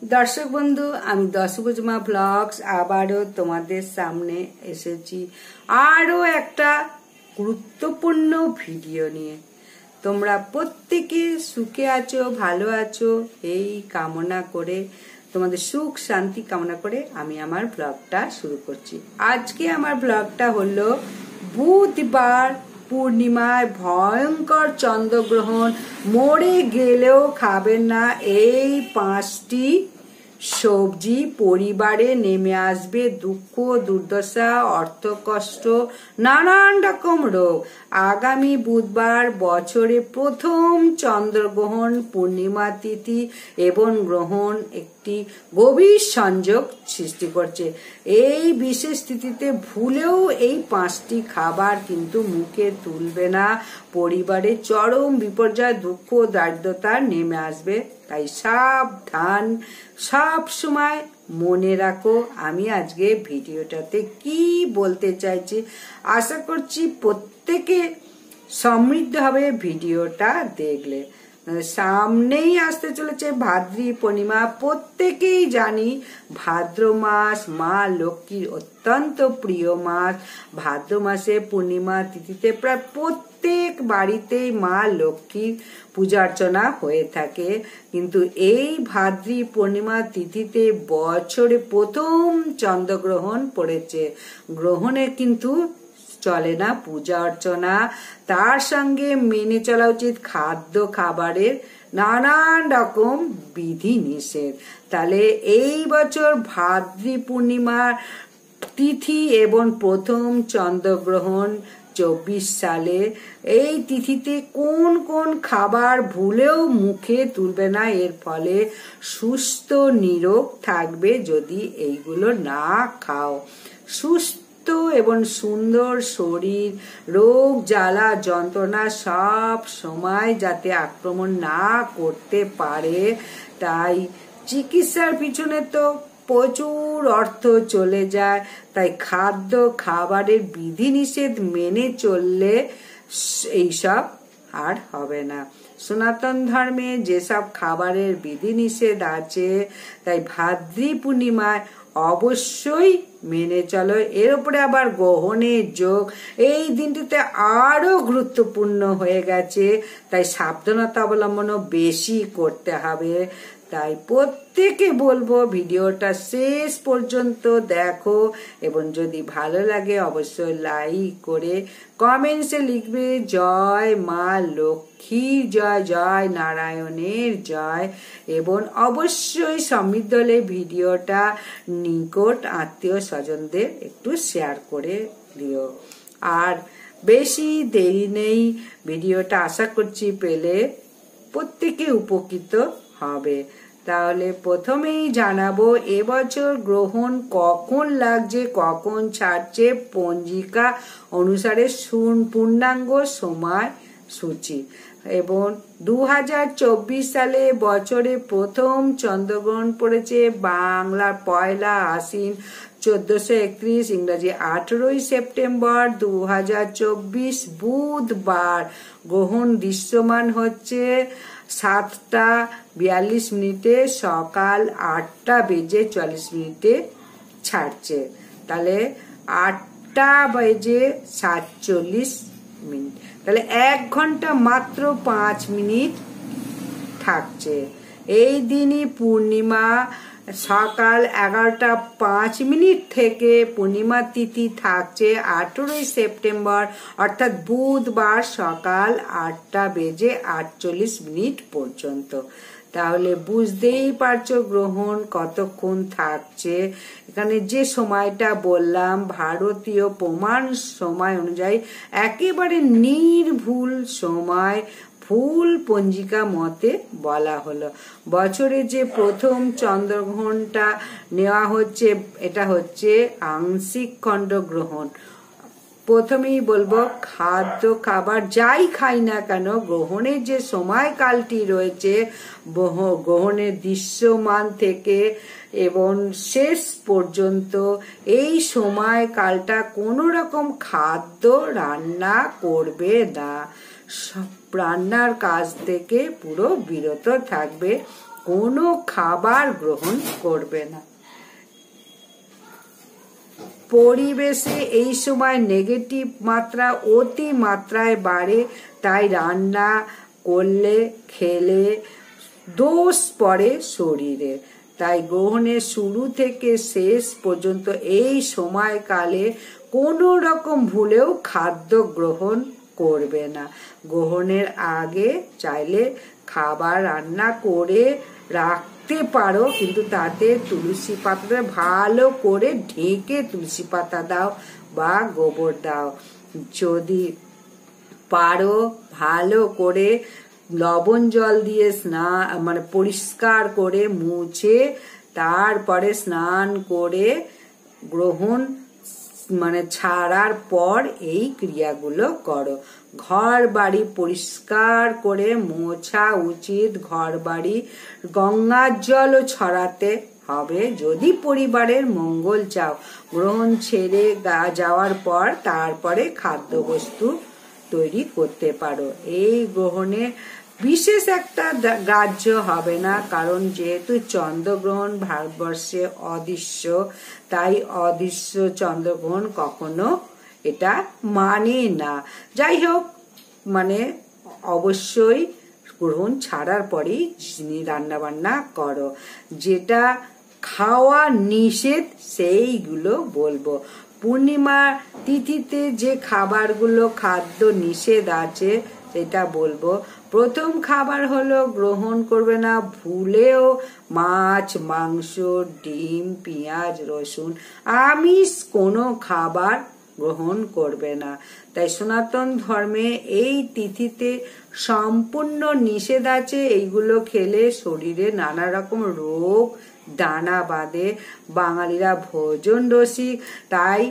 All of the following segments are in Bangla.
দর্শক বন্ধু, আমি দশভুজমা ব্লগস আবারও তোমাদের সামনে এসেছি আরও একটা গুরুত্বপূর্ণ ভিডিও নিয়ে। তোমরা প্রত্যেকে সুখে আছো, ভালো আছো এই কামনা করে, তোমাদের সুখ শান্তি কামনা করে আমি আমার ব্লগটা শুরু করছি। আজকে আমার ব্লগটা হলো বুধবার পূর্ণিমায় ভয়ঙ্কর চন্দ্রগ্রহণ, মরে গেলেও খাবেন না এই 5টি সবজি, পরিবারে নেমে আসবে দুঃখ, দুর্দশা, অর্থকষ্ট, নানান রকম রোগ। আগামী বুধবার বছরে প্রথম চন্দ্রগ্রহণ, পূর্ণিমা তিথি এবং গ্রহণ একটি গভীর সংযোগ সৃষ্টি করছে। এই বিশেষ তিথিতে ভুলেও এই 5টি খাবার কিন্তু মুখে তুলবে না, পরিবারে চরম বিপর্যয়, দুঃখ, দারিদ্রতা নেমে আসবে। তাই সাবধান, সব সময় মনে রাখো আমি আজকে ভিডিওটাতে কি বলতে চাইছি। আশা করছি প্রত্যেকে সমৃদ্ধ হবে ভিডিওটা দেখলে। সামনেই আসতে চলেছে ভাদ্রী পূর্ণিমা। প্রত্যেকেই জানি ভাদ্র মাস মা লক্ষ্মীর অত্যন্ত প্রিয় মাস। ভাদ্র মাসে পূর্ণিমা তিথিতে প্রায় প্রত্যেক বাড়িতেই মা লক্ষ্মীর পূজা অর্চনা হয়ে থাকে। কিন্তু এই ভাদ্রী পূর্ণিমা তিথিতে বছরে প্রথম চন্দ্রগ্রহণ পড়েছে। গ্রহণে কিন্তু চলে না পূজা অর্চনা, তার সঙ্গে মেনে চলা উচিত খাদ্য খাবারের নানান রকম বিধি নিষেধ। তাহলে এই বছর ভাদ্রী পূর্ণিমার তিথি এবং প্রথম চন্দ্রগ্রহণ 24 সালে, এই তিথিতে কোন কোন খাবার ভুলেও মুখে তুলবে না, এর ফলে সুস্থ নিরোগ থাকবে যদি এইগুলো না খাও। সুস্থ এবং সুন্দর শরীর রোগ জ্বালা যন্ত্রণা সব সময় যাতে আক্রমণ না করতে পারে, তাই চিকিৎসার পিছনে তো প্রচুর অর্থ চলে যায়। তাই খাদ্য খাবারের বিধিনিষেধ মেনে চললে এইসব আর হবে না। সনাতন ধর্মে যেসব খাবারের বিধিনিষেধ আছে তাই ভাদ্রী পূর্ণিমায় অবশ্যই মেনে চলো। এর উপরে আবার গ্রহণের যোগ, এই দিনটিতে আরো গুরুত্বপূর্ণ হয়ে গেছে, তাই সাবধানতা অবলম্বনও বেশি করতে হবে। তাই প্রত্যেকে বলবো ভিডিওটা শেষ পর্যন্ত দেখো এবং যদি ভালো লাগে অবশ্যই লাইক করে কমেন্টসে লিখবে জয় মা লক্ষ্মীর জয়, জয় নারায়ণের জয়, এবং অবশ্যই সমৃদ্ধ হলে ভিডিওটা নিকট আত্মীয় স্বজনদের একটু শেয়ার করে দিও। আর বেশি দেরি নেই, ভিডিওটা আশা করছি পেলে প্রত্যেকে উপকৃত হবে। তাহলে প্রথমেই জানাবো এবছর গ্রহণ কখন লাগছে, কখন ছাড়ছে, পঞ্জিকা অনুসারে পূর্ণাঙ্গ সময় সূচি। এবং 2024 সালে বছরে প্রথম চন্দ্রগ্রহণ পড়েছে বাংলার 1 আশ্বিন 1431, ইংরাজি 18 সেপ্টেম্বর 2024 বুধবার। গ্রহণ দৃশ্যমান হচ্ছে 7:42 সকাল 8:40 ছাড়ছে। তাহলে 8:47, তাহলে 1 ঘন্টা মাত্র 5 মিনিট থাকছে। এই দিনই পূর্ণিমা সকাল 11:05 থেকে পূর্ণিমা তিথি থাকছে 18 সেপ্টেম্বর, অর্থাৎ বুধবার সকাল 8:48 পর্যন্ত। তাহলে বুঝতেই পারছো গ্রহণ কতক্ষণ থাকছে। এখানে যে সময়টা বললাম ভারতীয় প্রমাণ সময় অনুযায়ী একেবারে নির্ভুল সময়, ভুল পঞ্জিকা মতে বলা হলো। বছরে যে প্রথম চন্দ্রগ্রহণটা নেওয়া হচ্ছে এটা হচ্ছে আংশিক খণ্ডগ্রহণ। প্রথমেই বলবো খাদ্য খাবার যাই খাই না কেন গ্রহণের যে সময়কালটি রয়েছে, গ্রহণের দৃশ্যমান থেকে এবং শেষ পর্যন্ত এই সময়কালটা কোনো রকম খাদ্য রান্না করবে না, রান্নার কাজ থেকে পুরো বিরত থাকবে। কোনো খাবার গ্রহণ করবে না। পরিবেশে এই সময় নেগেটিভ মাত্রা অতি মাত্রায় বাড়ে, তাই রান্না করলে খেলে দোষ পড়ে শরীরে। তাই গ্রহণের শুরু থেকে শেষ পর্যন্ত এই সময়কালে কোনো রকম ভুলেও খাদ্য গ্রহণ করবে না। গ্রহণের আগে চাইলে খাবার রান্না করে রাখতে পারো, কিন্তু তাতে তুলসী পাতা ভালো করে ঢেকে তুলসী পাতা দাও বা গোবর দাও। যদি পারো ভালো করে লবণ জল দিয়ে স্নান পরিষ্কার করে মুছে তারপরে স্নান করে গ্রহণ ছাড়ার পর এই ক্রিয়াগুলো করো। ঘর বাড়ি পরিষ্কার করে মোছা উচিত। ঘর বাড়ি গঙ্গার জলও ছড়াতে হবে যদি পরিবারের মঙ্গল চাও। গ্রহণ ছেড়ে যাওয়ার পর তারপরে খাদ্যবস্তু তৈরি করতে পারো। এই গ্রহণে বিশেষ একটা গ্রাহ্য হবে না, কারণ যেহেতু চন্দ্রগ্রহণ ভারতবর্ষে অদৃশ্য, তাই অদৃশ্য চন্দ্রগ্রহণ কখনো এটা মানে না। যাই হোক, অবশ্যই গ্রহণ ছাড়ার পরেই রান্না বান্না করো। যেটা খাওয়া নিষেধ সেইগুলো বলবো। পূর্ণিমা তিথিতে যে খাবারগুলো খাদ্য নিষেধ আছে সেটা বলবো। প্রথম খাবার হলো গ্রহণ করবে না ভুলেও মাছ, মাংস, ডিম, পেঁয়াজ, রসুন, আমিষ কোনো খাবার গ্রহণ করবে না। তাই সনাতন ধর্মে এই তিথিতে সম্পূর্ণ নিষেধ আছে। এইগুলো খেলে শরীরে নানা রকম রোগ দানা বাঁধে। বাঙালিরা ভোজন রসিক, তাই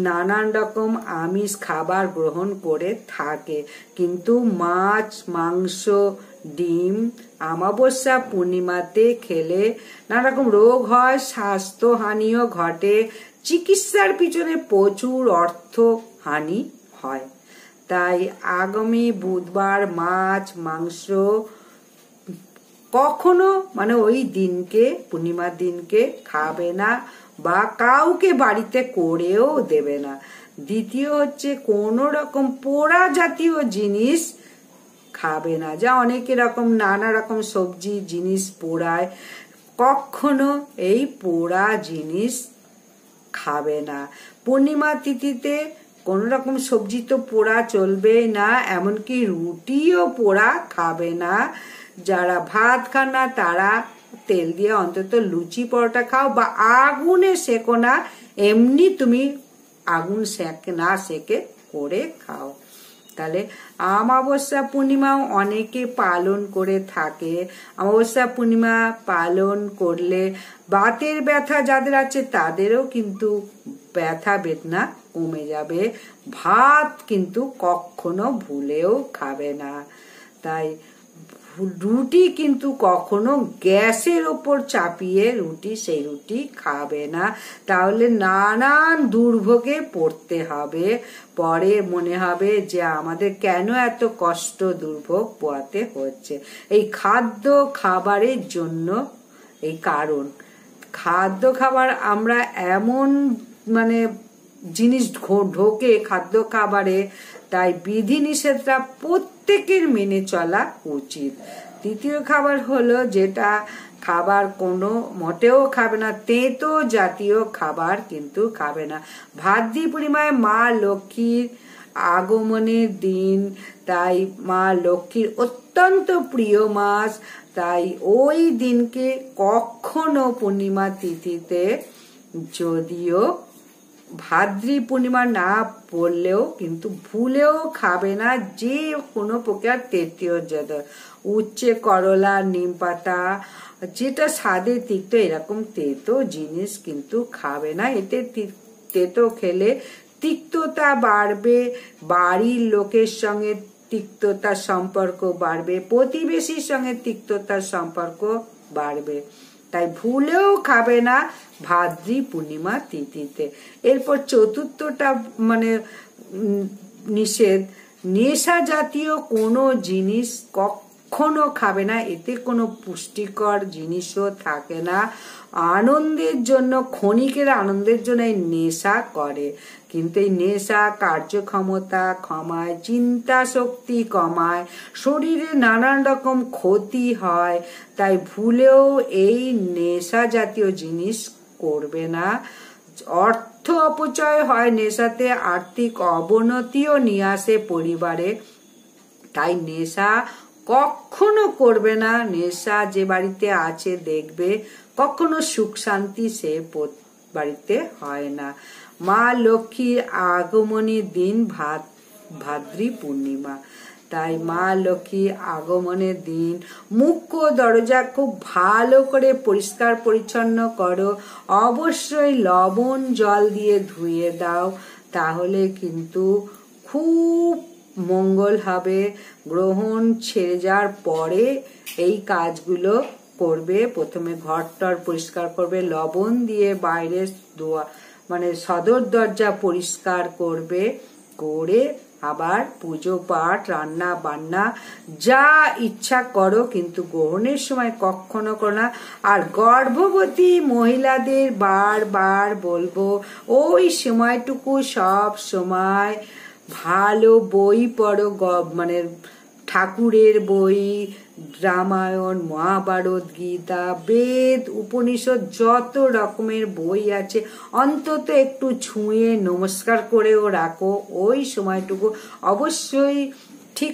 নানান রকম আমিষ খাবার গ্রহণ করে থাকে, কিন্তু মাছ, মাংস, ডিম অমাবস্যা পূর্ণিমাতে খেলে নানা রকম রোগ হয়, স্বাস্থ্যহানিও ঘটে, চিকিৎসার পিছনে প্রচুর অর্থ হানি হয়। তাই আগামী বুধবার মাছ, মাংস কখনো ওই দিনকে, পূর্ণিমার দিনকে খাবে না বা কাউকে বাড়িতে করেও দেবে না। দ্বিতীয় হচ্ছে কোন রকম পোড়া জাতীয় জিনিস খাবে না। যা অনেক রকম নানা রকম সবজি জিনিস পোড়ায়, কখনো এই পোড়া জিনিস খাবে না। পূর্ণিমা তিথিতে কোন রকম সবজি তো পোড়া চলবে না, এমনকি রুটিও পোড়া খাবে না। যারা ভাত খান না তারা তেল দিয়ে অন্তত লুচি পরোটা খাও বা আগুনে সেকো না, এমনি তুমি আগুন না সেকে করে খাও। তাহলে অমাবস্যা পূর্ণিমাও অনেকে পালন করে থাকে। অমাবস্যা পূর্ণিমা পালন করলে বাতের ব্যথা যাদের আছে তাদেরও কিন্তু ব্যথা বেদনা কমে যাবে। ভাত কিন্তু কখনো ভুলেও খাবে না। তাই রুটি কিন্তু কখনো গ্যাসের ওপর চাপিয়ে সেই রুটি খাবে না, তাহলে নানান দুর্ভোগে পড়তে হবে। পরে মনে হবে যে আমাদের কেন এত কষ্ট দুর্ভোগ পোহাতে হচ্ছে। এই খাদ্য খাবারের জন্য এই কারণ। খাদ্য খাবার আমরা এমন জিনিস ঢোকে খাদ্য খাবারে, তাই বিধি নিষেধটা প্রত্যেকের মেনে চলা উচিত। তৃতীয় খাবার হলো যেটা খাবার কোনো মোটেও খাবে না, তেঁতো জাতীয় খাবার কিন্তু খাবে না। ভাদ্রী পূর্ণিমায় মা লক্ষ্মীর আগমনের দিন, তাই মা লক্ষ্মীর অত্যন্ত প্রিয় মাস। তাই ওই দিনকে কখনো পূর্ণিমা তিথিতে, যদিও ভাদ্রী পূর্ণিমা না পড়লেও কিন্তু ভুলেও খাবে না যে কোনো প্রকার তেঁতীয় উচ্ছে, করলা, নিম পাতা, যেটা স্বাদে তিক্ত এরকম তেতো জিনিস কিন্তু খাবে না। এতে তেতো খেলে তিক্ততা বাড়বে, বাড়ির লোকের সঙ্গে তিক্ততার সম্পর্ক বাড়বে, প্রতিবেশীর সঙ্গে তিক্ততার সম্পর্ক বাড়বে। তাই ভুলেও খাবে না ভাদ্রী পূর্ণিমা তিথিতে। এরপর চতুর্থটা নিষেধ, নেশা জাতীয় কোনো জিনিস কখনো খাবে না, এতে কোনো পুষ্টিকর জিনিসও থাকে না। আনন্দের জন্য, ক্ষণিকের আনন্দের জন্য এই নেশা করে, কিন্তু এই নেশা কার্যক্ষমতা কমায়, চিন্তা শক্তি কমায়, শরীরে নানান রকম ক্ষতি হয়। তাই ভুলেও এই নেশা জাতীয় জিনিস করবে না। অর্থ অপচয় হয় নেশাতে, আর্থিক অবনতিও নিয়ে আসে পরিবারে। তাই নেশা কখনো করবে না। নেশা যে বাড়িতে আছে দেখবে কখনো সুখ শান্তি সে বাড়িতে হয় না। মা লক্ষ্মীর আগমনের দিন ভাদ্রী পূর্ণিমা, তাই মা লক্ষ্মীর আগমনের দিন মুখ্য দরজা খুব ভালো করে পরিষ্কার পরিচ্ছন্ন করো, অবশ্যই লবণ জল দিয়ে ধুয়ে দাও, তাহলে কিন্তু খুব মঙ্গল হবে। গ্রহণ ছেড়ে যাওয়ার পরে এই কাজগুলো করবে। প্রথমে ঘরটর পরিষ্কার করবে, লবণ দিয়ে বাইরে মানে সদর দরজা পরিষ্কার করবে, করে আবার পুজো পাঠ রান্না বান্না যা ইচ্ছা করো, কিন্তু গ্রহণের সময় কখনো করো না। আর গর্ভবতী মহিলাদের বারবার বলবো ওই সময়টুকু সব সময় ভালো বই পড়ো, মানে ঠাকুরের বই, রামায়ণ, মহাভারত, গীতা, বেদ, উপনিষদ, যত রকমের বই আছে অন্তত একটু ছুঁয়ে নমস্কার করেও রাখো। ওই সময়টুকু অবশ্যই ঠিক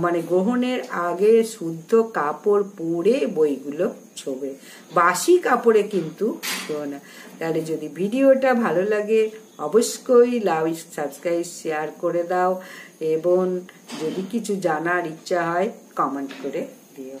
মানে গ্রহণের আগে শুদ্ধ কাপড় পরে বইগুলো ছোবে, বাসি কাপড়ে কিন্তু না। তাহলে যদি ভিডিওটা ভালো লাগে অবশ্যই লাইক, সাবস্ক্রাইব, শেয়ার করে দাও, এবং যদি কিছু জানার ইচ্ছা হয় কমেন্ট করে দিও।